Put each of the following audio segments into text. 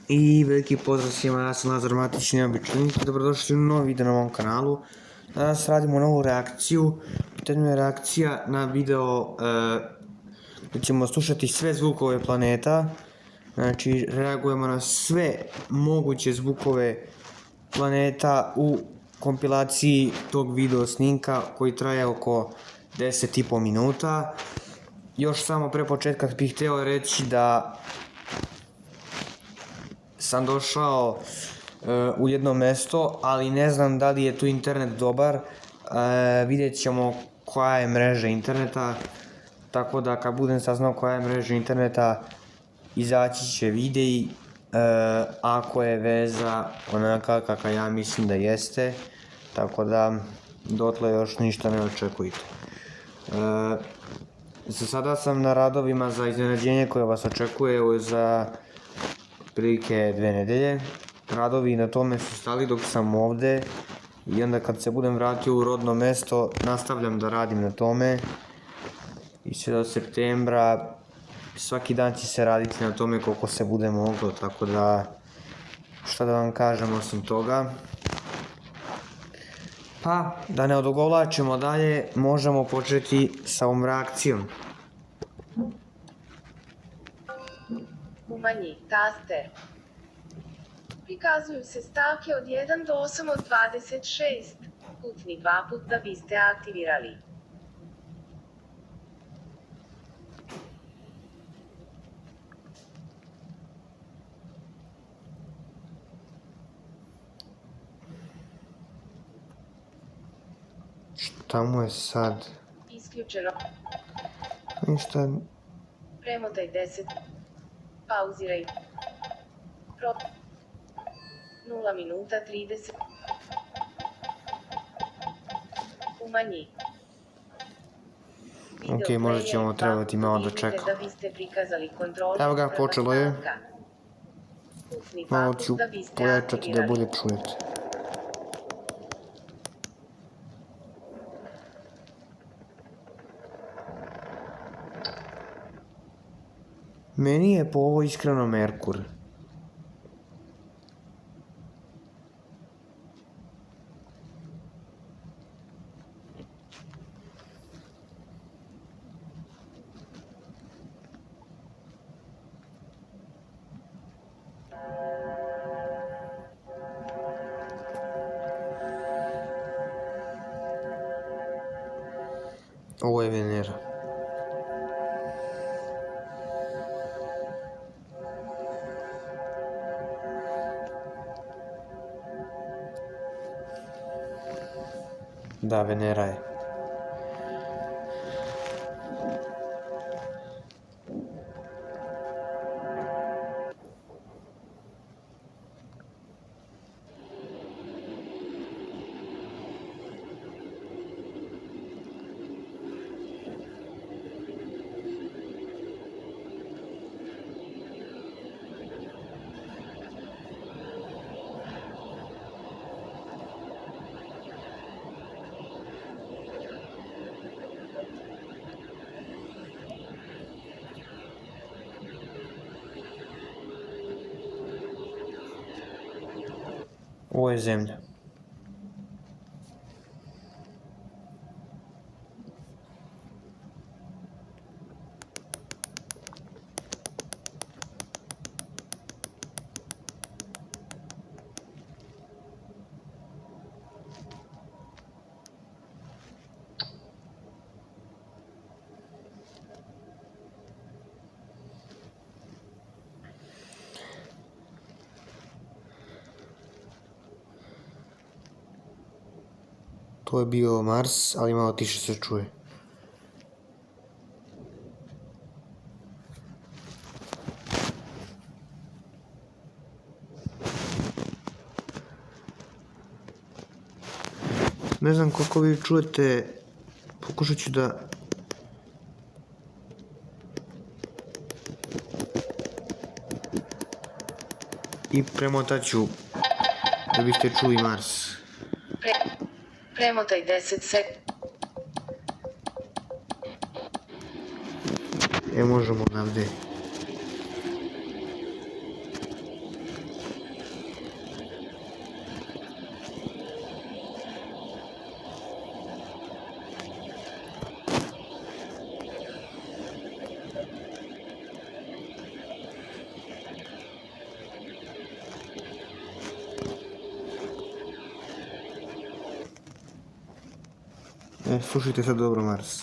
I veliki pozdrav svima, ja sam Lazar Matić, neobičajnik, dobrodošli u novi video na mom kanalu. Danas radimo novu reakciju, pitanje je reakcija na video gdje ćemo slušati sve zvukove planeta. Znači, reagujemo na sve moguće zvukove planeta u kompilaciji tog video snimka koji traje oko 10,5 minuta. Još samo pre početka bih htio reći da sam došao u jedno mesto, ali ne znam da li je tu internet dobar. Vidjet ćemo koja je mreža interneta, tako da kad budem saznao koja je mreža interneta, izaći će videi. Ako je veza onaka kakva ja mislim da jeste, tako da dotle još ništa ne očekujte. Za sada sam na radovima za iznenađenje koje vas očekuje za prilike 2 nedelje. Radovi na tome su stali dok sam ovde i onda kad se budem vratio u rodno mesto nastavljam da radim na tome i sve do septembra svaki dan će se raditi na tome koliko se bude moglo, tako da šta da vam kažem osim toga. Pa da ne odugovlačimo dalje, možemo početi sa ovom reakcijom. Umanji, taster. Prikazuju se stavke od 1 do 8 od 26. Kucni 2 put da biste aktivirali. Šta mu je sad? Isključeno. Ništa. Premotaj 10. Pauziraj. 0 minuta 30. Umanji. Ok, možda ćemo trebati malo da čekamo. Evo ga, počelo je. Malo ću pojačati da bolje čujete. Meni je po ovo iskreno Merkur. Ovo je Venera. Da, Venera je. Ovo je Zemlja. To je bio Mars, ali malo tiše se čuje. Ne znam koliko vi čujete, pokušat ću da... I premotat ću da biste čuli Mars. Premotaj 10 sek. Možemo odavde. Slušajte sad dobro, Mars.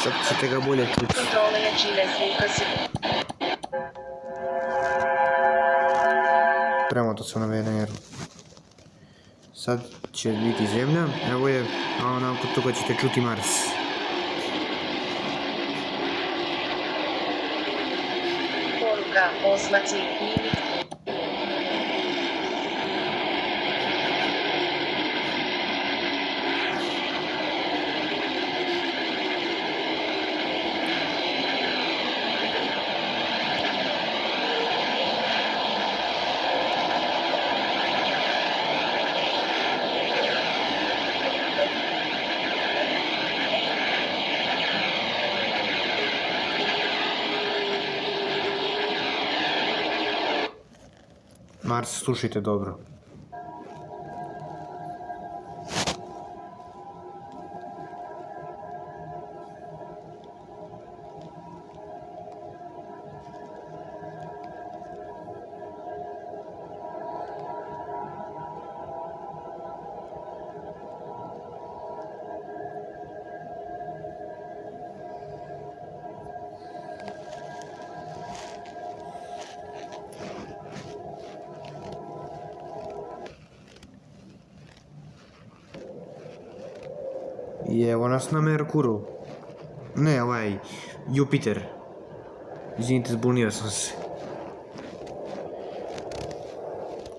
Sad ćete ga bolje čuti. Kontrola jačine zvuka su... Premoto sam na VNR-u. Sad će biti zemlja, evo je, a nakon toga ćete čuti Mars. Poruka, oznaci, limit. Mars, slušajte dobro. I evo nas na Merkuru. Ne, Jupiter. Izvinite, zbunio sam se.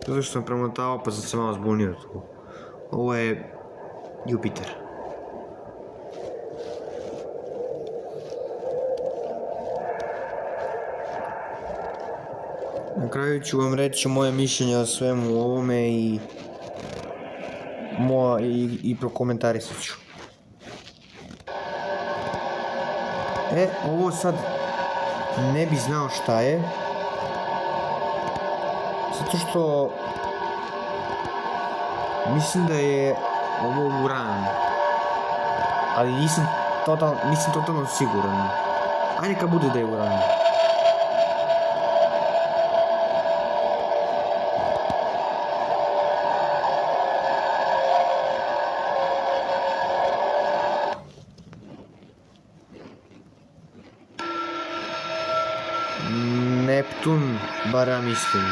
Zato što sam premotavao pa sam se malo zbunio tu. Ovo je Jupiter. Na kraju ću vam reći moje mišljenje o svemu ovome i prokomentarisat ću. Ovo sad ne bi znao šta je. Zato što mislim da je ovo uran. Ali nisam totalno siguran. Ajde kad bude da je uran. Neptun, bar ja mislim.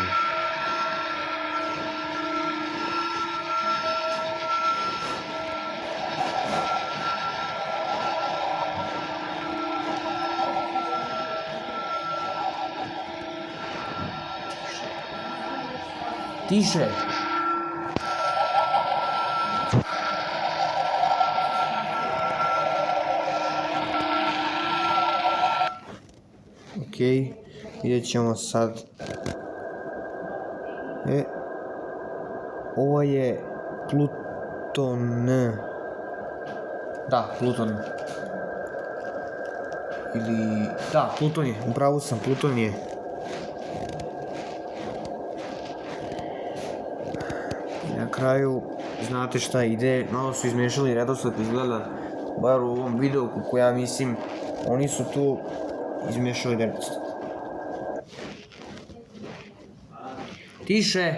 Tiše. Okej. Vidjet ćemo sad. Ovo je Pluton. Da, Pluton. Ili... Da, Pluton je. Upravo sam, Pluton je. I na kraju, znate šta ide, malo su izmiješali redosled, izgleda, bar u ovom videu, kako ja mislim, oni su tu izmiješali redosled. Tiše!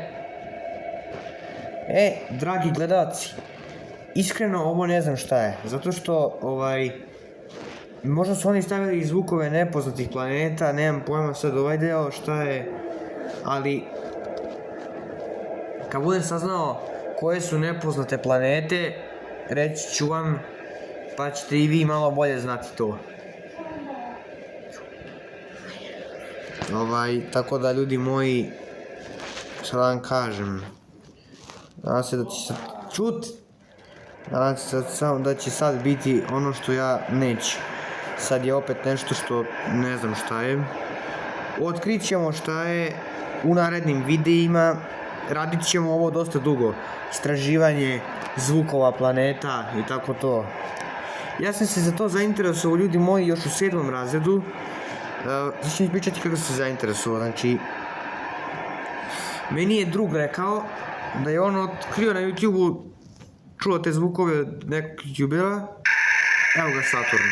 Dragi gledalci, iskreno ovo ne znam šta je, zato što, možda su oni stavili i zvukove nepoznatih planeta, nemam pojma sad ovaj deo šta je, ali kad budem saznao koje su nepoznate planete, reći ću vam, pa ćete i vi malo bolje znati to. Tako da ljudi moji, šta da vam kažem, nadam se da će sad čut, nadam se da će sad biti ono što ja neću. Sad je opet nešto što ne znam šta je. Otkrit ćemo šta je u narednim videima, radit ćemo ovo dosta dugo, istraživanje zvukova planeta i tako to. Ja sam se za to zainteresovao, ljudi moji, još u 7. razredu. Znači ću pričati kako sam se zainteresovao, znači meni je drug rekao da je on otkrio na YouTube-u čulo te zvukove od nekog youtubera. Evo ga Saturn.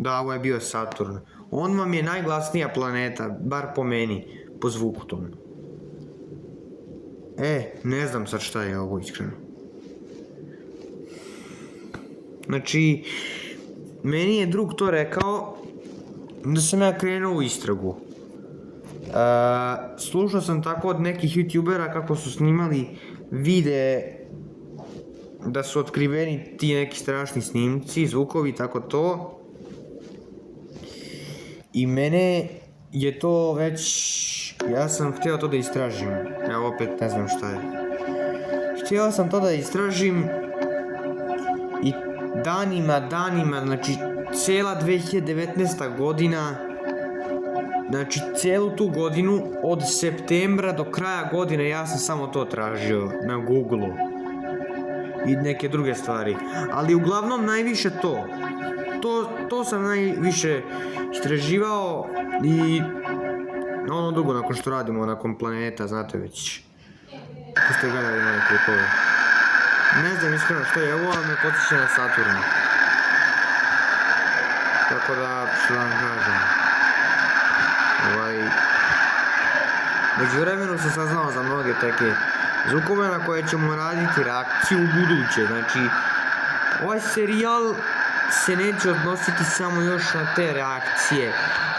Da, ovo je bio Saturn. On vam je najglasnija planeta, bar po meni, po zvuku tome. Ne znam sad šta je ovo iskreno. Znači, meni je drug to rekao da sam ja krenuo u istragu. Slušao sam tako od nekih youtubera kako su snimali videe da su otkriveni ti neki strašni snimci, zvukovi, tako to. I mene je to već, ja sam htio to da istražim, ja opet ne znam šta je. Htio sam to da istražim i danima, znači cijela 2019. godina, znači cijelu tu godinu, od septembra do kraja godine ja sam samo to tražio na Google-u i neke druge stvari, ali uglavnom najviše to sam najviše istraživao i ono drugo nakon što radimo nakon planeta, znate već. Ako ste gledali moje klipove. Ne znam iskreno što je ovo, ali me podsjeća na Saturn. Tako da, što vam kažem. Među vremenu sam saznao za mnoge teke zvukove na koje ćemo raditi reakciju u buduće. Znači, ovaj serijal se neće odnositi samo još na te reakcije.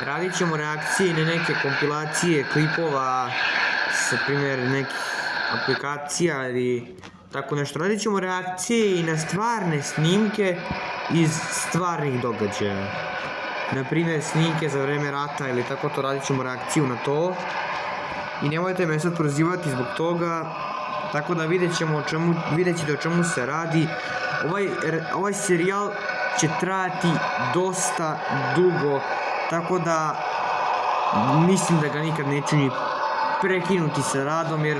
Radit ćemo reakcije i na neke kompilacije klipova sa primjer nekih aplikacija ili tako nešto. Radit ćemo reakcije i na stvarne snimke iz stvarnih događaja. Na primjer snimke za vreme rata ili tako to, radit ćemo reakciju na to. I nemojte me sad prozivati zbog toga. Tako da vidjet ćete o čemu se radi. Ovaj serijal će trajati dosta dugo, tako da mislim da ga nikad neću ni prekinuti sa radom, jer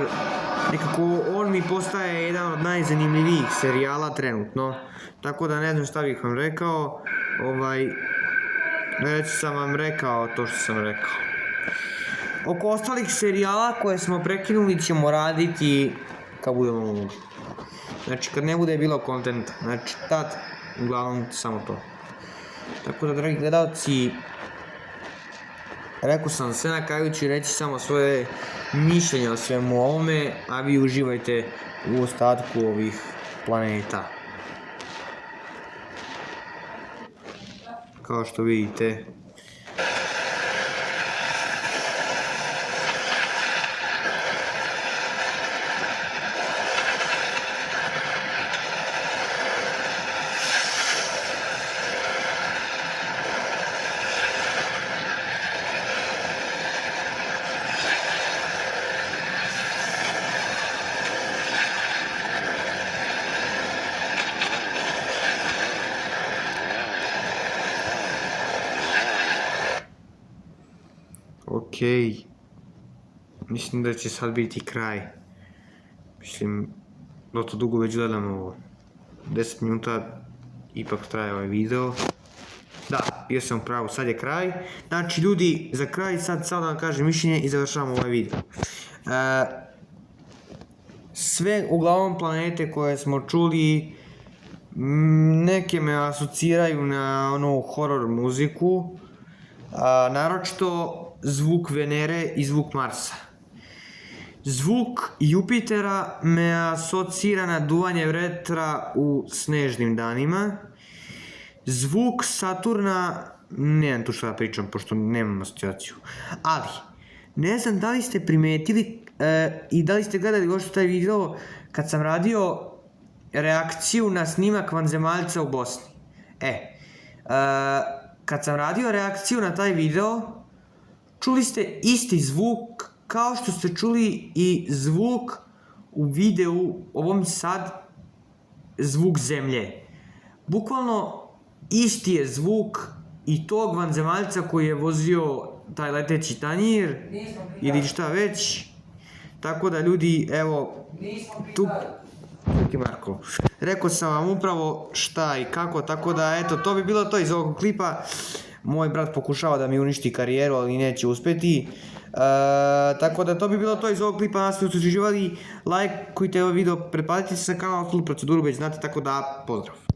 nekako on mi postaje jedan od najzanimljivijih serijala trenutno. Tako da ne znam šta bih vam rekao, već sam vam rekao to što sam rekao. Oko ostalih serijala koje smo prekinuli ćemo raditi kad budemo mogli. Znači kad ne bude bilo kontenta, znači tad uglavnom samo to. Tako da, dragi gledalci, rekao sam sve, na kraju ću reći samo svoje mišljenje o svemu ovome, a vi uživajte u ostatku ovih planeta. Kao što vidite. Okej, mislim da će sad biti kraj. Mislim, dosta dugo već gledam ovo. 10 minuta ipak traje ovaj video. Da, bio sam pravo, sad je kraj. Znači ljudi, za kraj sad da vam kažem mišljenje i završavamo ovaj video. Sve uglavnom planete koje smo čuli, neke me asociraju na onu horror muziku. Naročito zvuk Venere i zvuk Marsa. Zvuk Jupitera me asocira na duvanje vetra u snežnim danima. Zvuk Saturna, nemam tu šta da pričam pošto nemam asocijaciju. Ali, ne znam da li ste primetili i da li ste gledali još taj video kad sam radio reakciju na snimak vanzemaljca u Bosni. Kad sam radio reakciju na taj video, čuli ste isti zvuk kao što ste čuli i zvuk u videu ovom sad zvuk zemlje. Bukvalno isti je zvuk i tog vanzemaljca koji je vozio taj leteći tanjir ili šta već. Tako da ljudi, evo, tu... Marko. Rekao sam vam upravo šta i kako, tako da eto, to bi bilo to iz ovog klipa. Moj brat pokušava da mi uništi karijeru, ali neće uspjeti. Tako da to bi bilo to iz ovog klipa. Nas ste uživali, lajkujte ovaj video, pretplatite se na kanal, tu proceduru već znate, tako da pozdrav.